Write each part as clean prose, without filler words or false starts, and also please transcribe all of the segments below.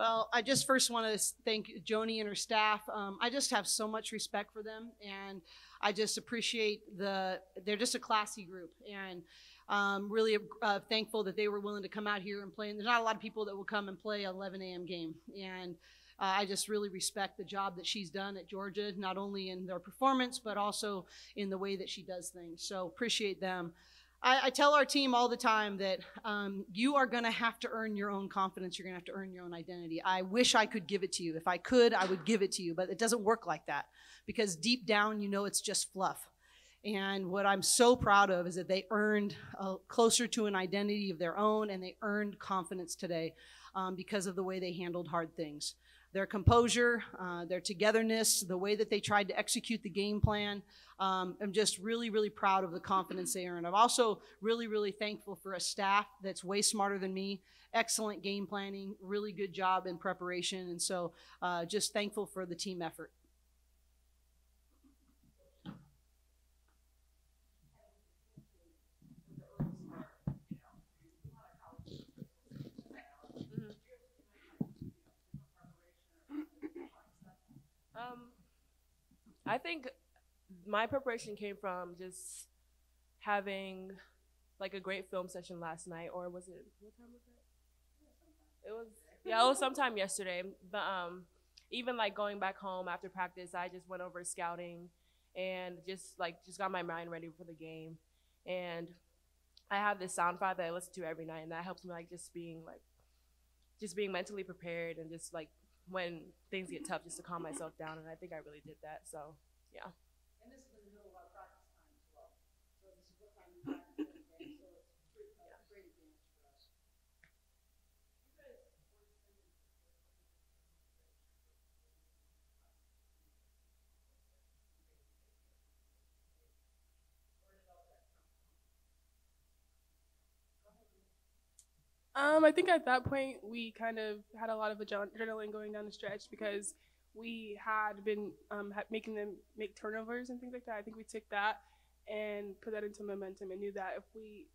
Well, I just first want to thank Joni and her staff. I just have so much respect for them, and I just appreciate they're just a classy group, and really thankful that they were willing to come out here and play. And there's not a lot of people that will come and play an 11 a.m. game, and I just really respect the job that she's done at Georgia, not only in their performance, but also in the way that she does things. So appreciate them. I tell our team all the time that you are going to have to earn your own confidence. You're going to have to earn your own identity. I wish I could give it to you. If I could, I would give it to you, but it doesn't work like that, because deep down, you know it's just fluff. And what I'm so proud of is that they earned closer to an identity of their own, and they earned confidence today because of the way they handled hard things. Their composure, their togetherness, the way that they tried to execute the game plan. I'm just really, really proud of the confidence they earned. I'm also really, really thankful for a staff that's way smarter than me. Excellent game planning, really good job in preparation. And so just thankful for the team effort. I think my preparation came from just having like a great film session last night, or was it, what time was it? It was sometime yesterday. But even like going back home after practice, I just went over scouting and just got my mind ready for the game. And I have this sound file that I listen to every night, and that helps me just being mentally prepared, and just like when things get tough, just to calm myself down. And I think I really did that. So yeah. And this is in the middle of our practice time as well. So this is what time we practice every day. So it's a great advantage for us. I think at that point we kind of had a lot of adrenaline going down the stretch, because we had been making them make turnovers and things like that. I think we took that and put that into momentum, and knew that if we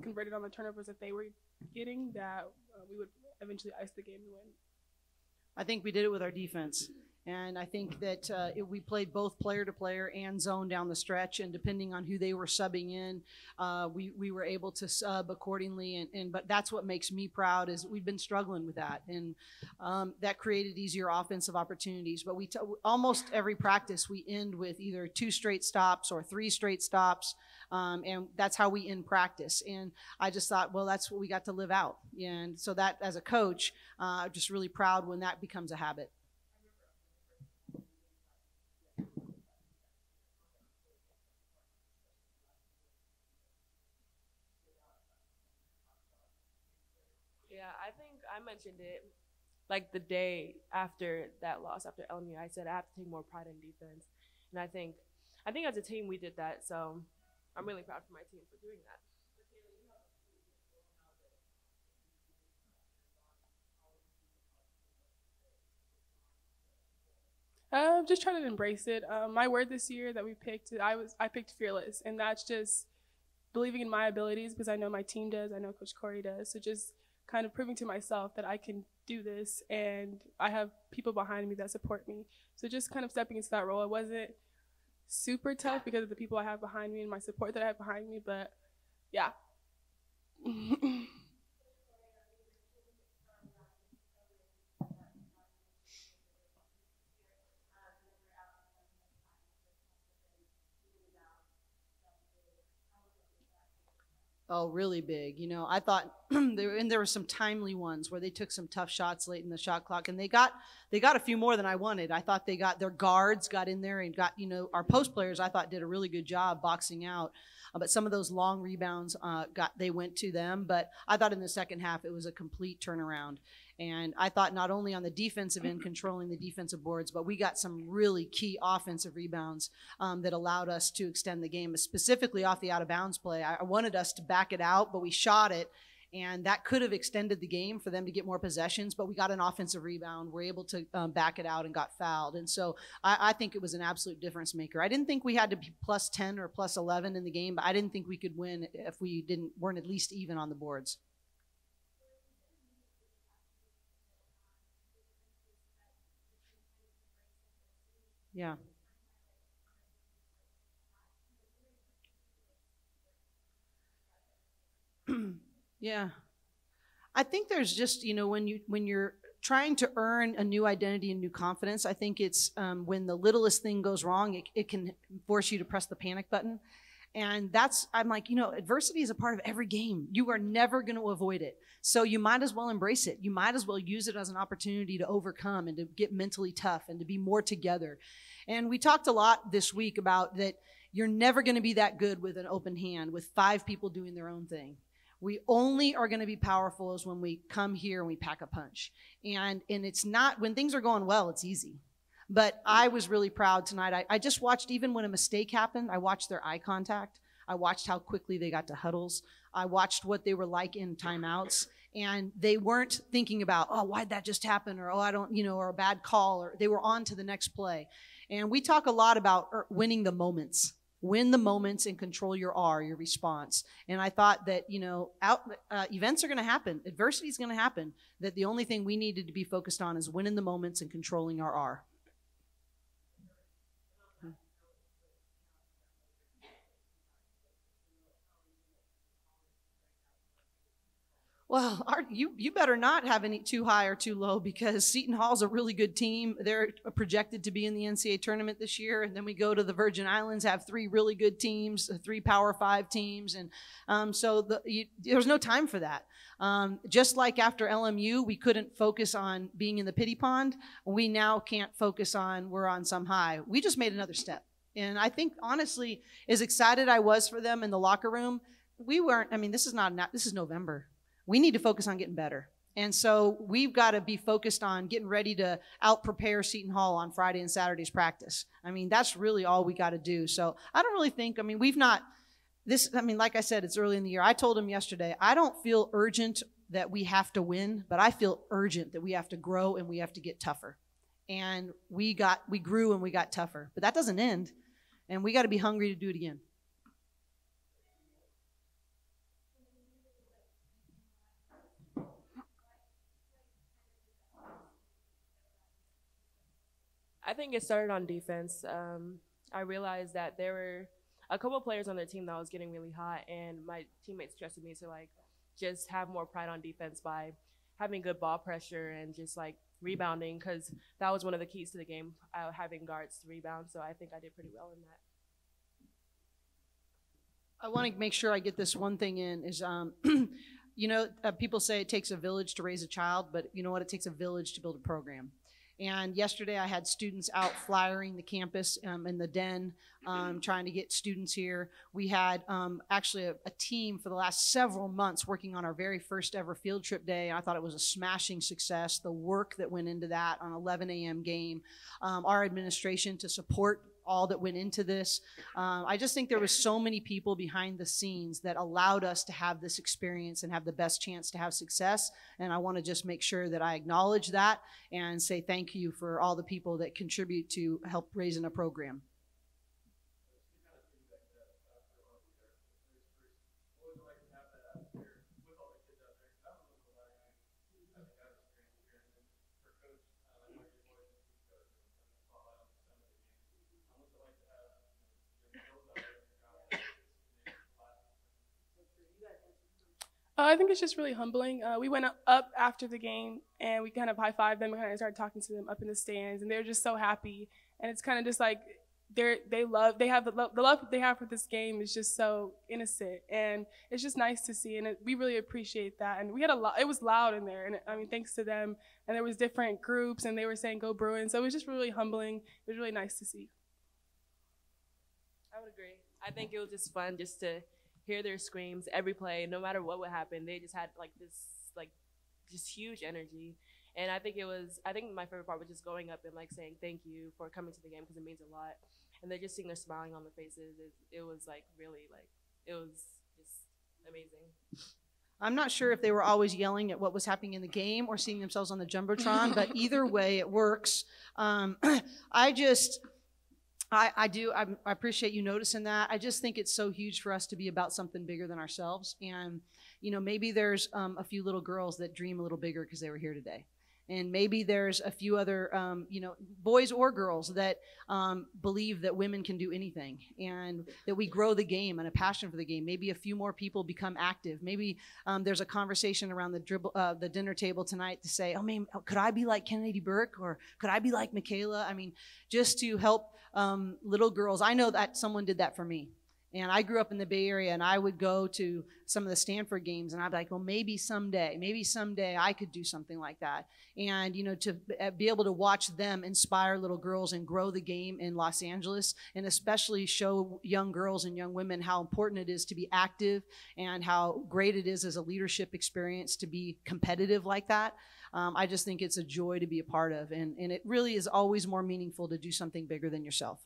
converted on the turnovers that they were getting, that we would eventually ice the game and win. I think we did it with our defense. And I think that we played both player to player and zone down the stretch, and depending on who they were subbing in, we were able to sub accordingly. But that's what makes me proud, is we've been struggling with that, and that created easier offensive opportunities. But almost every practice we end with either 2 straight stops or 3 straight stops, and that's how we end practice. And I just thought, well, that's what we got to live out. And so that, as a coach, I'm just really proud when that becomes a habit. Yeah, I think I mentioned it like the day after that loss, after LMU. I said I have to take more pride in defense, and I think as a team we did that. So I'm really proud for my team for doing that. Just try to embrace it. My word this year that we picked, I picked fearless, and that's just believing in my abilities, because I know my team does, I know Coach Corey does. So just kind of proving to myself that I can do this, and I have people behind me that support me. So just kind of stepping into that role. It wasn't super tough because of the people I have behind me and my support that I have behind me, but yeah. Oh, really big. You know, I thought there were some timely ones where they took some tough shots late in the shot clock, and they got a few more than I wanted. I thought their guards got in there and got, our post players, I thought, did a really good job boxing out. But some of those long rebounds they went to them. But I thought in the second half it was a complete turnaround. And I thought not only on the defensive end, controlling the defensive boards, but we got some really key offensive rebounds that allowed us to extend the game, specifically off the out-of-bounds play. I wanted us to back it out, but we shot it, and that could have extended the game for them to get more possessions, but we got an offensive rebound. We're able to back it out and got fouled. And so I think it was an absolute difference maker. I didn't think we had to be plus 10 or plus 11 in the game, but I didn't think we could win if we weren't at least even on the boards. Yeah. Yeah. I think there's just, when you're trying to earn a new identity and new confidence, I think it's when the littlest thing goes wrong, it can force you to press the panic button. And I'm like, adversity is a part of every game. You are never going to avoid it. So you might as well embrace it. You might as well use it as an opportunity to overcome and to get mentally tough and to be more together. And we talked a lot this week about that you're never going to be that good with an open hand, with 5 people doing their own thing. We only are going to be powerful is when we come here and we pack a punch. And it's not, when things are going well, it's easy. But I was really proud tonight. I just watched, even when a mistake happened, I watched their eye contact. I watched how quickly they got to huddles. I watched what they were like in timeouts. And they weren't thinking about, oh, why'd that just happen? Or, oh, I don't, or a bad call. Or they were on to the next play. And we talk a lot about winning the moments. Win the moments and control your your response. And I thought that, events are going to happen. Adversity is going to happen. That the only thing we needed to be focused on is winning the moments and controlling our R. Well, you better not have any too high or too low, because Seton Hall's a really good team. They're projected to be in the NCAA tournament this year. And then we go to the Virgin Islands, have 3 really good teams, 3 Power 5 teams. And so there's no time for that. Just like after LMU, we couldn't focus on being in the pity pond. We now can't focus on we're on some high. We just made another step. And I think, honestly, as excited I was for them in the locker room, we weren't, this is November. We need to focus on getting better. And so we've got to be focused on getting ready to out-prepare Seton Hall on Friday and Saturday's practice. That's really all we got to do. So I don't really think, like I said, it's early in the year. I told him yesterday, I don't feel urgent that we have to win, but I feel urgent that we have to grow and we have to get tougher. And we grew and we got tougher. But that doesn't end. And we got to be hungry to do it again. I think it started on defense. I realized that there were a couple of players on their team that was getting really hot, and my teammates trusted me to just have more pride on defense by having good ball pressure and just rebounding, because that was one of the keys to the game, having guards to rebound. So I think I did pretty well in that. I want to make sure I get this one thing in is, people say it takes a village to raise a child, but you know what? It takes a village to build a program. And yesterday I had students out flyering the campus in the den, trying to get students here. We had actually a team for the last several months working on our very first ever field trip day. I thought it was a smashing success. The work that went into that on 11 a.m. game, our administration to support all that went into this. I just think there was so many people behind the scenes that allowed us to have this experience and have the best chance to have success. And I want to just make sure that I acknowledge that and say thank you for all the people that contribute to help raising a program. I think it's just really humbling. We went up after the game and we kind of high-fived them and kind of started talking to them up in the stands, and they were just so happy. And it's kind of just like the love they have for this game is just so innocent, and it's just nice to see. And we really appreciate that. And we had it was loud in there, and thanks to them. And there was different groups, and they were saying "Go Bruins," so it was just really humbling. It was really nice to see. I would agree. I think it was just fun just to hear their screams every play, no matter what would happen. They just had this huge energy. And I think my favorite part was just going up and saying thank you for coming to the game, because it means a lot. And they're just seeing their smiling on their faces. It was really it was just amazing. I'm not sure if they were always yelling at what was happening in the game or seeing themselves on the Jumbotron, but either way it works. I appreciate you noticing that. I just think it's so huge for us to be about something bigger than ourselves. And, maybe there's a few little girls that dream a little bigger because they were here today. And maybe there's a few other, boys or girls that believe that women can do anything, and that we grow the game and a passion for the game. Maybe a few more people become active. Maybe there's a conversation around the dinner table tonight to say, oh man, could I be like Kennedy Burke, or could I be like Michaela? I mean, just to help little girls. I know that someone did that for me. And I grew up in the Bay Area, and I would go to some of the Stanford games, and I'd be like, well, maybe someday I could do something like that. And, to be able to watch them inspire little girls and grow the game in Los Angeles, and especially show young girls and young women how important it is to be active, and how great it is as a leadership experience to be competitive like that. I just think it's a joy to be a part of. And it really is always more meaningful to do something bigger than yourself.